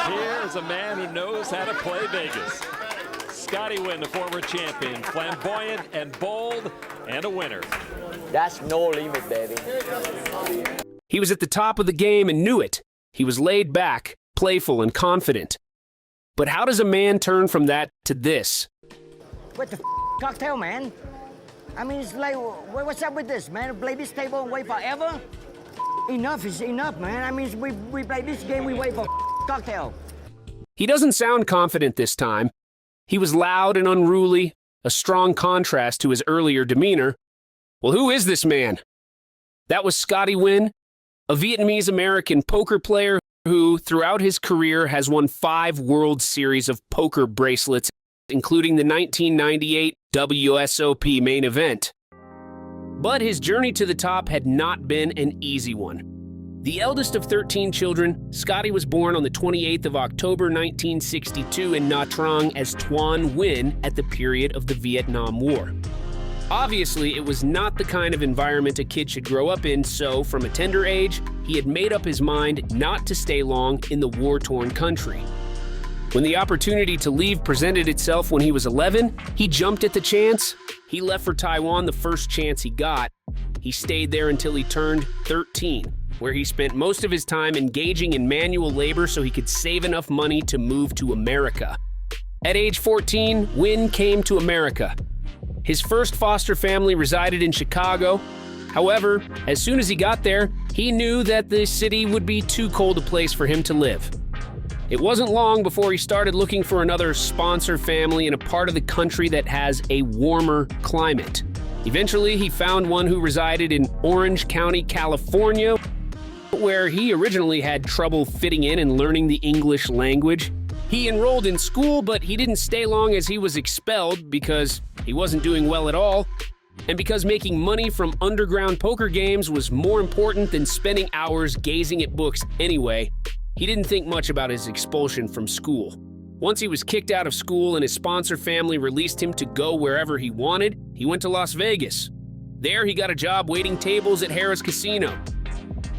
Here is a man who knows how to play Vegas. Scotty Nguyen, the former champion, flamboyant and bold, and a winner. That's no limit, baby. He was at the top of the game and knew it. He was laid back, playful, and confident. But how does a man turn from that to this? What the cocktail, man? I mean, it's like, what's up with this, man? Play this table and wait forever? Enough is enough, man. I mean, we play this game, we wait for cocktail. He doesn't sound confident this time. He was loud and unruly, a strong contrast to his earlier demeanor. Well, who is this man? That was Scotty Nguyen, a Vietnamese-American poker player who, throughout his career, has won 5 World Series of poker bracelets, including the 1998 WSOP main event. But his journey to the top had not been an easy one. The eldest of 13 children, Scotty was born on the 28th of October 1962 in Nha Trang as Tuan Nguyen at the period of the Vietnam War. Obviously, it was not the kind of environment a kid should grow up in, so from a tender age, he had made up his mind not to stay long in the war-torn country. When the opportunity to leave presented itself when he was 11, he jumped at the chance. He left for Taiwan the first chance he got. He stayed there until he turned 13, where he spent most of his time engaging in manual labor so he could save enough money to move to America. At age 14, Nguyen came to America. His first foster family resided in Chicago. However, as soon as he got there, he knew that the city would be too cold a place for him to live. It wasn't long before he started looking for another sponsor family in a part of the country that has a warmer climate. Eventually, he found one who resided in Orange County, California, where he originally had trouble fitting in and learning the English language. He enrolled in school, but he didn't stay long as he was expelled because he wasn't doing well at all, and because making money from underground poker games was more important than spending hours gazing at books anyway. He didn't think much about his expulsion from school. Once he was kicked out of school and his sponsor family released him to go wherever he wanted, he went to Las Vegas. There he got a job waiting tables at Harrah's Casino.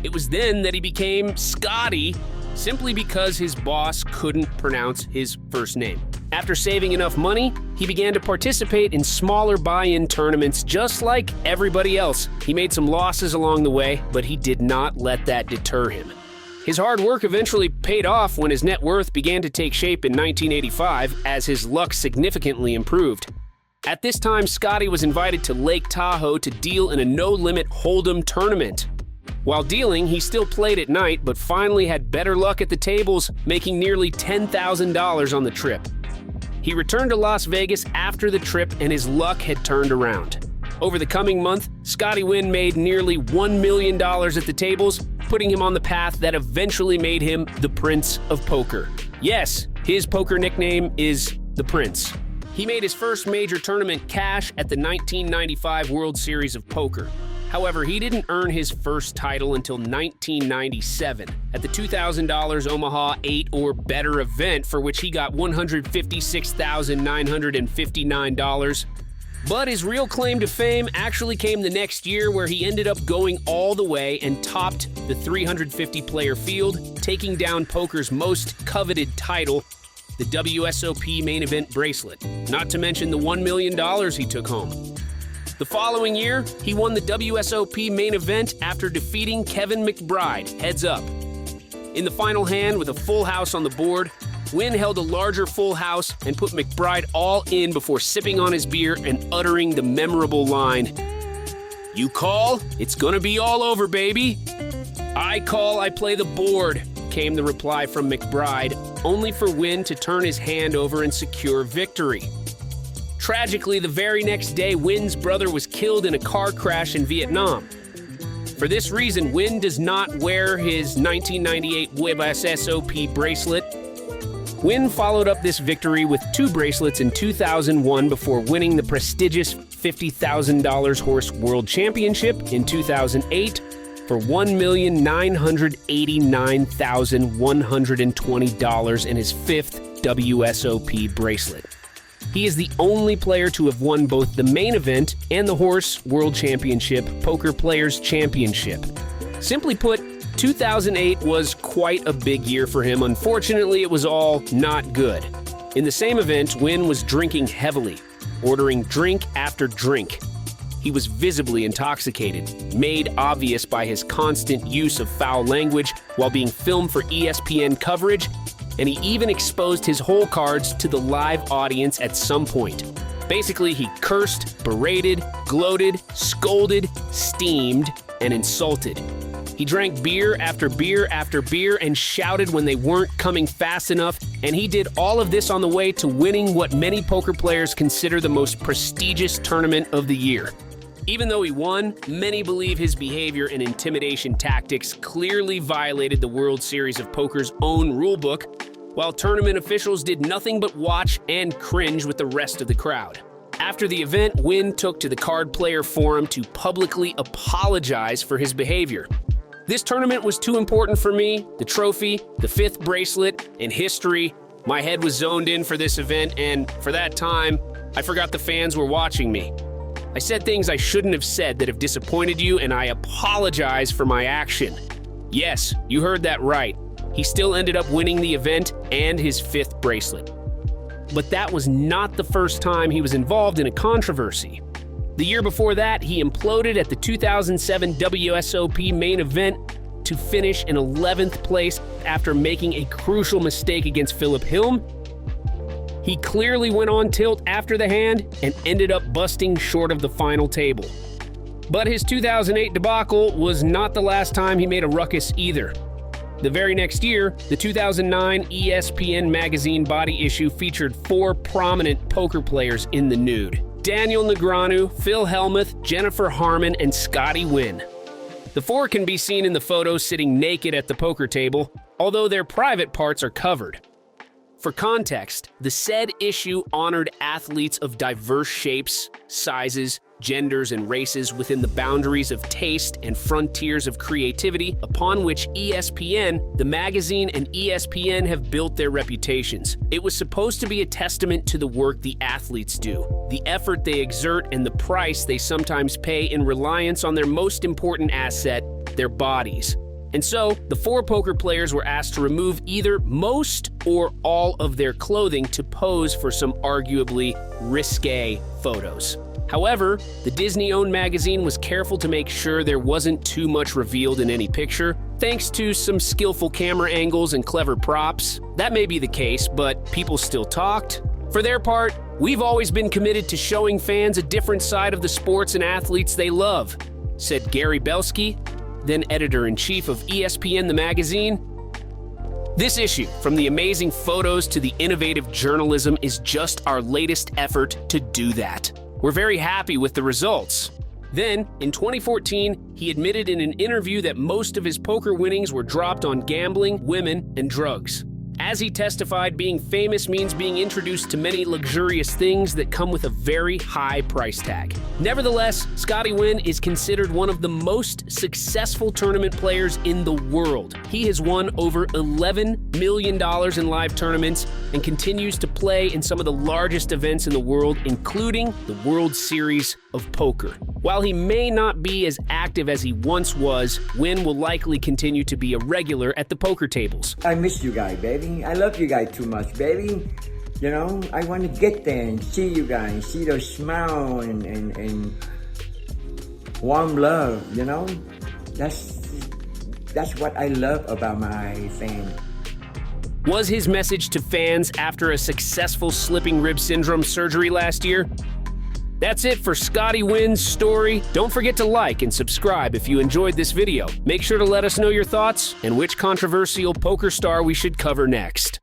It was then that he became Scotty, simply because his boss couldn't pronounce his first name. After saving enough money, he began to participate in smaller buy-in tournaments just like everybody else. He made some losses along the way, but he did not let that deter him. His hard work eventually paid off when his net worth began to take shape in 1985 as his luck significantly improved. At this time, Scotty was invited to Lake Tahoe to deal in a no-limit hold'em tournament. While dealing, he still played at night, but finally had better luck at the tables, making nearly $10,000 on the trip. He returned to Las Vegas after the trip, and his luck had turned around. Over the coming month, Scotty Nguyen made nearly $1 million at the tables, putting him on the path that eventually made him the Prince of Poker. Yes, his poker nickname is the Prince. He made his first major tournament cash at the 1995 World Series of Poker. However, he didn't earn his first title until 1997 at the $2,000 Omaha 8 or better event, for which he got $156,959. But his real claim to fame actually came the next year, where he ended up going all the way and topped the 350-player field, taking down poker's most coveted title, the WSOP main event bracelet, not to mention the $1 million he took home. The following year, he won the WSOP main event after defeating Kevin McBride, heads up. In the final hand, with a full house on the board, Nguyen held a larger full house and put McBride all in before sipping on his beer and uttering the memorable line, "You call, it's gonna be all over, baby." "I call, I play the board," came the reply from McBride, only for Nguyen to turn his hand over and secure victory. Tragically, the very next day, Nguyen's brother was killed in a car crash in Vietnam. For this reason, Nguyen does not wear his 1998 WSOP bracelet. Nguyen followed up this victory with 2 bracelets in 2001 before winning the prestigious $50,000 Horse World Championship in 2008 for $1,989,120 in his 5th WSOP bracelet. He is the only player to have won both the main event and the Horse World Championship Poker Players Championship. Simply put, 2008 was quite a big year for him. Unfortunately, it was all not good. In the same event, Nguyen was drinking heavily, ordering drink after drink. He was visibly intoxicated, made obvious by his constant use of foul language while being filmed for ESPN coverage, and he even exposed his hole cards to the live audience at some point. Basically, he cursed, berated, gloated, scolded, steamed, and insulted. He drank beer after beer after beer and shouted when they weren't coming fast enough, and he did all of this on the way to winning what many poker players consider the most prestigious tournament of the year. Even though he won, many believe his behavior and intimidation tactics clearly violated the World Series of Poker's own rulebook, while tournament officials did nothing but watch and cringe with the rest of the crowd. After the event, Nguyen took to the Card Player Forum to publicly apologize for his behavior. This tournament was too important for me, the trophy, the 5th bracelet, and history. My head was zoned in for this event, and for that time, I forgot the fans were watching me. I said things I shouldn't have said that have disappointed you, and I apologize for my action. Yes, you heard that right. He still ended up winning the event and his 5th bracelet. But that was not the first time he was involved in a controversy. The year before that, he imploded at the 2007 WSOP main event to finish in 11th place after making a crucial mistake against Philip Hilm. He clearly went on tilt after the hand and ended up busting short of the final table. But his 2008 debacle was not the last time he made a ruckus either. The very next year, the 2009 ESPN magazine body issue featured 4 prominent poker players in the nude: Daniel Negreanu, Phil Hellmuth, Jennifer Harmon, and Scotty Nguyen. The 4 can be seen in the photos sitting naked at the poker table, although their private parts are covered. For context, the said issue honored athletes of diverse shapes, sizes, genders, and races within the boundaries of taste and frontiers of creativity upon which ESPN, the magazine, and ESPN have built their reputations. It was supposed to be a testament to the work the athletes do, the effort they exert, and the price they sometimes pay in reliance on their most important asset, their bodies. And so, the 4 poker players were asked to remove either most or all of their clothing to pose for some arguably risque photos. However, the Disney-owned magazine was careful to make sure there wasn't too much revealed in any picture, thanks to some skillful camera angles and clever props. That may be the case, but people still talked. For their part, we've always been committed to showing fans a different side of the sports and athletes they love, said Gary Belsky, then editor-in-chief of ESPN the magazine. This issue, from the amazing photos to the innovative journalism, is just our latest effort to do that. We're very happy with the results. Then, in 2014, he admitted in an interview that most of his poker winnings were dropped on gambling, women, and drugs. As he testified, being famous means being introduced to many luxurious things that come with a very high price tag. Nevertheless, Scotty Nguyen is considered one of the most successful tournament players in the world. He has won over $11 million in live tournaments and continues to play in some of the largest events in the world, including the World Series of Poker. While he may not be as active as he once was, Nguyen will likely continue to be a regular at the poker tables. I miss you guys, baby. I love you guys too much, baby. You know, I want to get there and see you guys, see the smile and warm love, you know? That's what I love about my fans. Was his message to fans after a successful slipping rib syndrome surgery last year? That's it for Scotty Nguyen's story. Don't forget to like and subscribe if you enjoyed this video. Make sure to let us know your thoughts and which controversial poker star we should cover next.